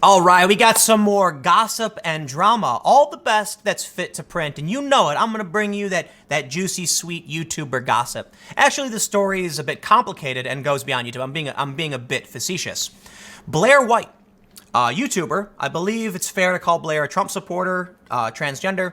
All right, we got some more gossip and drama, all the best that's fit to print, and you know it. I'm going to bring you that juicy, sweet YouTuber gossip. Actually, the story is a bit complicated and goes beyond YouTube. I'm being a bit facetious. Blaire White, YouTuber, I believe it's fair to call Blaire a Trump supporter, transgender.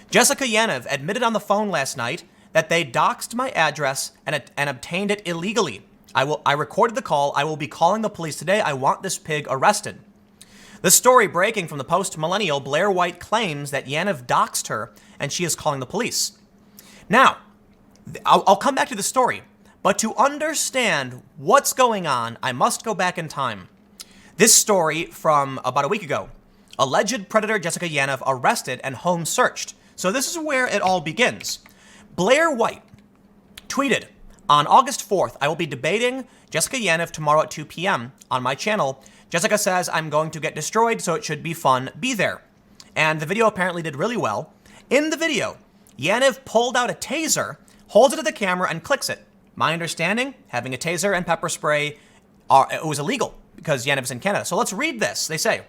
Jessica Yaniv admitted on the phone last night that they doxed my address and obtained it illegally. I recorded the call. I will be calling the police today. I want this pig arrested. The story breaking from the post-millennial, Blaire White claims that Yaniv doxed her and she is calling the police. Now, I'll come back to the story, but to understand what's going on, I must go back in time. This story from about a week ago. Alleged predator Jessica Yaniv arrested and home searched. So this is where it all begins. Blaire White tweeted, on August 4th, I will be debating Jessica Yaniv tomorrow at 2 p.m. on my channel. Jessica says I'm going to get destroyed, so it should be fun. Be there. And the video apparently did really well. In the video, Yaniv pulled out a taser, holds it to the camera, and clicks it. My understanding, having a taser and pepper spray, it was illegal because Yaniv's in Canada. So let's read this. They say,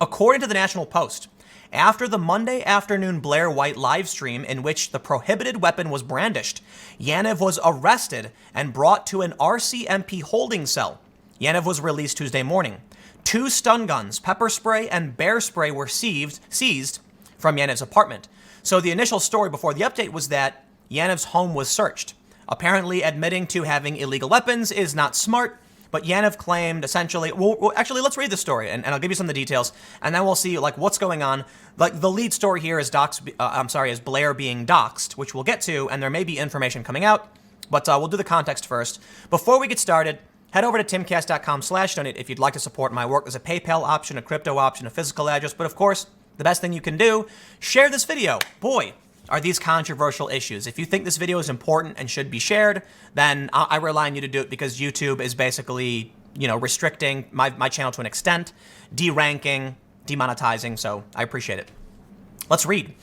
according to the National Post, after the Monday afternoon Blaire White live stream in which the prohibited weapon was brandished, Yaniv was arrested and brought to an RCMP holding cell. Yaniv was released Tuesday morning. 2 stun guns, pepper spray, and bear spray were seized from Yaniv's apartment. So the initial story before the update was that Yaniv's home was searched. Apparently admitting to having illegal weapons is not smart, but Yaniv claimed essentially, actually, let's read the story and I'll give you some of the details and then we'll see like what's going on. Like the lead story here is is Blaire being doxxed, which we'll get to, and there may be information coming out, but we'll do the context first. Before we get started, head over to timcast.com/donate if you'd like to support my work. There's a PayPal option, a crypto option, a physical address, but of course, the best thing you can do, share this video. Boy, are these controversial issues. If you think this video is important and should be shared, then I rely on you to do it because YouTube is basically, restricting my channel to an extent, deranking, demonetizing, so I appreciate it. Let's read.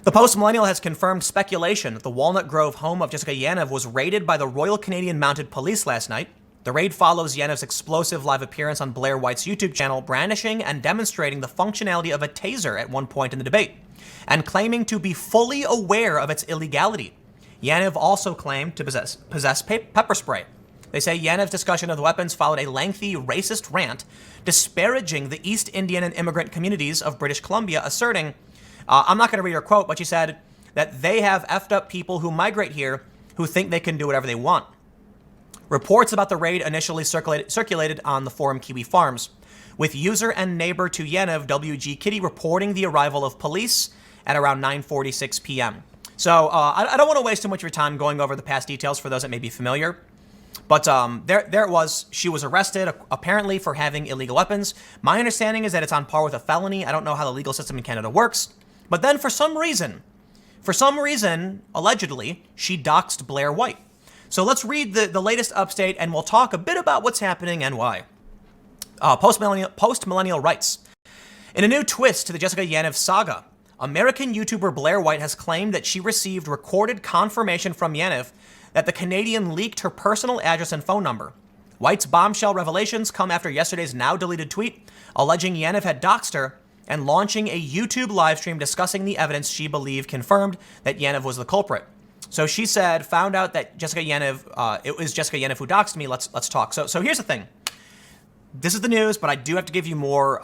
The Post-Millennial has confirmed speculation that the Walnut Grove home of Jessica Yaniv was raided by the Royal Canadian Mounted Police last night. The raid follows Yaniv's explosive live appearance on Blaire White's YouTube channel, brandishing and demonstrating the functionality of a taser at one point in the debate, and claiming to be fully aware of its illegality. Yaniv also claimed to possess pepper spray. They say Yaniv's discussion of the weapons followed a lengthy racist rant disparaging the East Indian and immigrant communities of British Columbia, asserting, I'm not going to read her quote, but she said that they have effed up people who migrate here who think they can do whatever they want. Reports about the raid initially circulated on the forum Kiwi Farms, with user and neighbor to Yaniv, WG Kitty, reporting the arrival of police at around 9:46 p.m. So I don't want to waste too much of your time going over the past details for those that may be familiar. But there it was. She was arrested, apparently, for having illegal weapons. My understanding is that it's on par with a felony. I don't know how the legal system in Canada works. But then for some reason, allegedly, she doxed Blaire White. So let's read the latest update and we'll talk a bit about what's happening and why. Post-Millennial writes, in a new twist to the Jessica Yaniv saga, American YouTuber Blaire White has claimed that she received recorded confirmation from Yaniv that the Canadian leaked her personal address and phone number. White's bombshell revelations come after yesterday's now-deleted tweet alleging Yaniv had doxed her and launching a YouTube livestream discussing the evidence she believed confirmed that Yaniv was the culprit. So she said, found out that Jessica Yaniv, it was Jessica Yaniv who doxed me. Let's talk. So here's the thing. This is the news, but I do have to give you more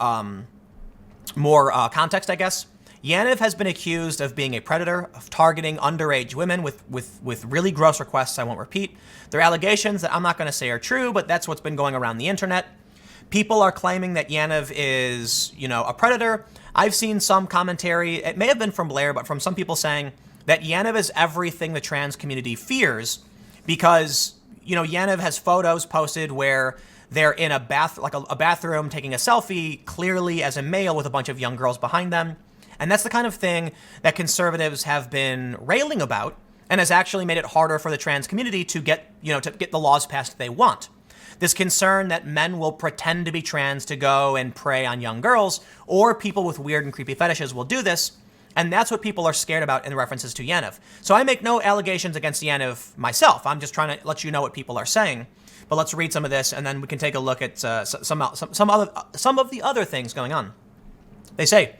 context, I guess. Yaniv has been accused of being a predator, of targeting underage women with really gross requests I won't repeat. There are allegations that I'm not going to say are true, but that's what's been going around the internet. People are claiming that Yaniv is, a predator. I've seen some commentary, it may have been from Blaire, but from some people saying that Yaniv is everything the trans community fears because, Yaniv has photos posted where they're in a bathroom taking a selfie, clearly as a male with a bunch of young girls behind them. And that's the kind of thing that conservatives have been railing about and has actually made it harder for the trans community to get the laws passed they want. This concern that men will pretend to be trans to go and prey on young girls, or people with weird and creepy fetishes will do this. And that's what people are scared about in references to Yaniv. So I make no allegations against Yaniv myself. I'm just trying to let you know what people are saying. But let's read some of this, and then we can take a look at some of the other things going on. They say,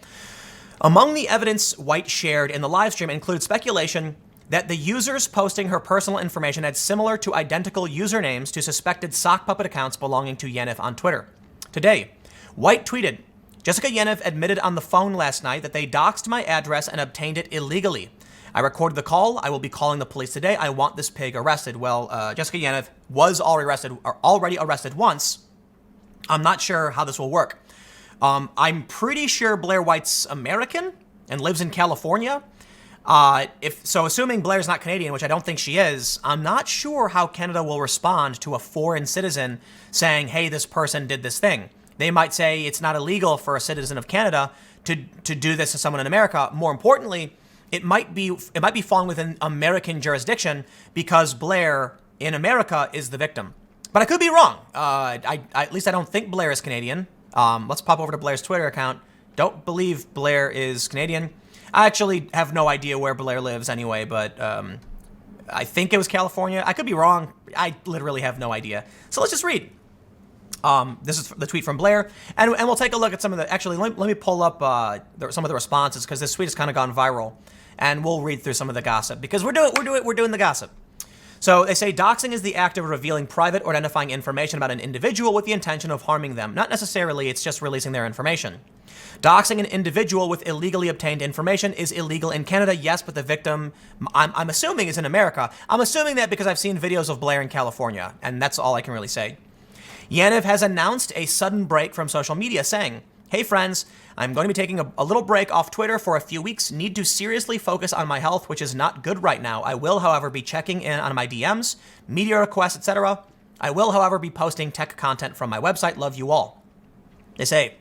among the evidence White shared in the live stream includes speculation that the users posting her personal information had similar to identical usernames to suspected sock puppet accounts belonging to Yaniv on Twitter. Today, White tweeted, Jessica Yaniv admitted on the phone last night that they doxed my address and obtained it illegally. I recorded the call. I will be calling the police today. I want this pig arrested. Well, Jessica Yaniv was already arrested once. I'm not sure how this will work. I'm pretty sure Blaire White's American and lives in California. Assuming Blaire's not Canadian, which I don't think she is, I'm not sure how Canada will respond to a foreign citizen saying, hey, this person did this thing. They might say it's not illegal for a citizen of Canada to do this to someone in America. More importantly, it might be falling within American jurisdiction because Blaire in America is the victim. But I could be wrong. At least I don't think Blaire is Canadian. Let's pop over to Blaire's Twitter account. Don't believe Blaire is Canadian. I actually have no idea where Blaire lives anyway, but I think it was California. I could be wrong. I literally have no idea. So let's just read. This is the tweet from Blaire, and we'll take a look at some of the. Actually, let me pull up some of the responses because this tweet has kind of gone viral, and we'll read through some of the gossip because we're doing the gossip. So they say doxing is the act of revealing private or identifying information about an individual with the intention of harming them. Not necessarily, it's just releasing their information. Doxing an individual with illegally obtained information is illegal in Canada, yes, but the victim, I'm assuming, is in America. I'm assuming that because I've seen videos of Blaire in California, and that's all I can really say. Yaniv has announced a sudden break from social media, saying, hey friends, I'm going to be taking a little break off Twitter for a few weeks. Need to seriously focus on my health, which is not good right now. I will, however, be checking in on my DMs, media requests, etc. I will, however, be posting tech content from my website. Love you all. They say,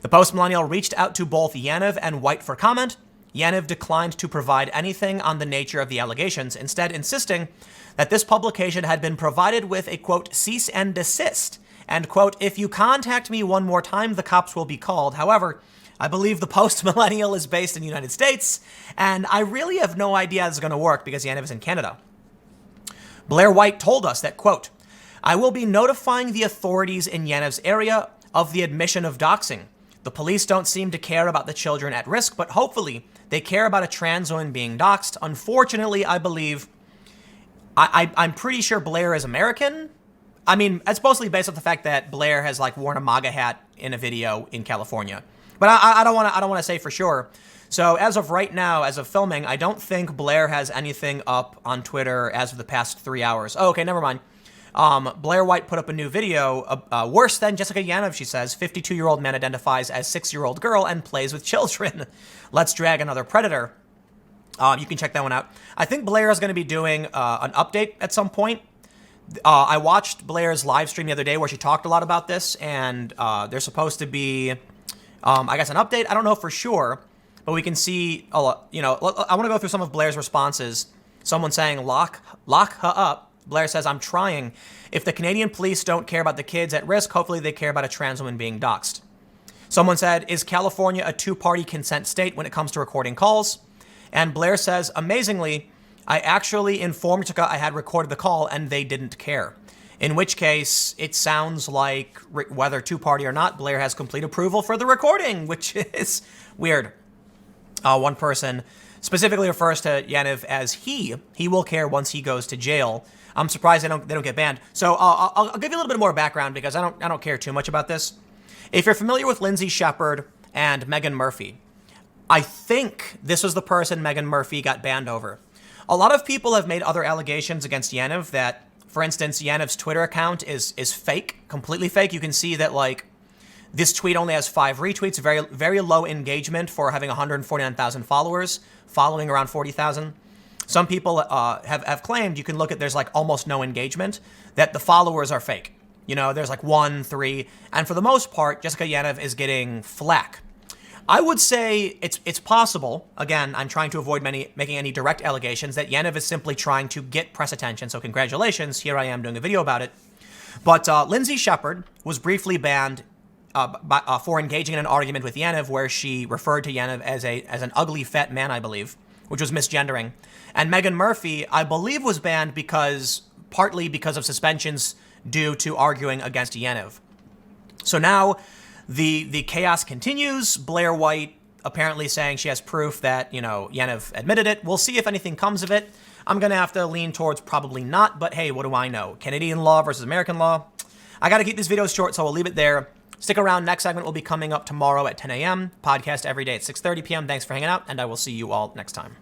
the post-millennial reached out to both Yaniv and White for comment. Yaniv declined to provide anything on the nature of the allegations, instead insisting that this publication had been provided with a, quote, cease and desist, and, quote, if you contact me one more time, the cops will be called. However, I believe the post-millennial is based in the United States, and I really have no idea how this is going to work because Yaniv is in Canada. Blaire White told us that, quote, I will be notifying the authorities in Yaniv's area of the admission of doxing. The police don't seem to care about the children at risk, but hopefully they care about a trans woman being doxed. Unfortunately, I believe, I'm pretty sure Blaire is American. I mean, it's mostly based off the fact that Blaire has like worn a MAGA hat in a video in California. But I don't want to say for sure. So as of right now, as of filming, I don't think Blaire has anything up on Twitter as of the past 3 hours. Oh, okay, never mind. Blaire White put up a new video, worse than Jessica Yaniv, she says. 52-year-old man identifies as 6-year-old girl and plays with children. Let's drag another predator. You can check that one out. I think Blaire is going to be doing an update at some point. I watched Blaire's live stream the other day where she talked a lot about this, and there's supposed to be, I guess, an update. I don't know for sure, but we can see, I want to go through some of Blaire's responses. Someone saying, lock her up. Blaire says, I'm trying. If the Canadian police don't care about the kids at risk, hopefully they care about a trans woman being doxxed. Someone said, is California a two-party consent state when it comes to recording calls? And Blaire says, amazingly, I actually informed Tuka I had recorded the call and they didn't care. In which case, it sounds like whether two-party or not, Blaire has complete approval for the recording, which is weird. One person specifically refers to Yaniv as he will care once he goes to jail. I'm surprised they don't get banned. So I'll give you a little bit more background because I don't care too much about this. If you're familiar with Lindsay Shepherd and Megan Murphy, I think this was the person Megan Murphy got banned over. A lot of people have made other allegations against Yaniv that, for instance, Yaniv's Twitter account is fake, completely fake. You can see that like this tweet only has 5 retweets, very, very low engagement for having 149,000 followers, following around 40,000. Some people have claimed, you can look at, there's like almost no engagement, that the followers are fake. You know, there's like 1, 3, and for the most part, Jessica Yaniv is getting flack. I would say it's possible, again, I'm trying to avoid making any direct allegations, that Yaniv is simply trying to get press attention, so congratulations, here I am doing a video about it. But Lindsay Shepherd was briefly banned for engaging in an argument with Yaniv where she referred to Yaniv as an ugly fat man, I believe, which was misgendering. And Megan Murphy, I believe, was banned partly because of suspensions due to arguing against Yaniv. So now the chaos continues. Blaire White apparently saying she has proof that, Yaniv admitted it. We'll see if anything comes of it. I'm going to have to lean towards probably not, but hey, what do I know? Canadian law versus American law. I got to keep these videos short, so I'll leave it there. Stick around. Next segment will be coming up tomorrow at 10 a.m. Podcast every day at 6:30 p.m. Thanks for hanging out, and I will see you all next time.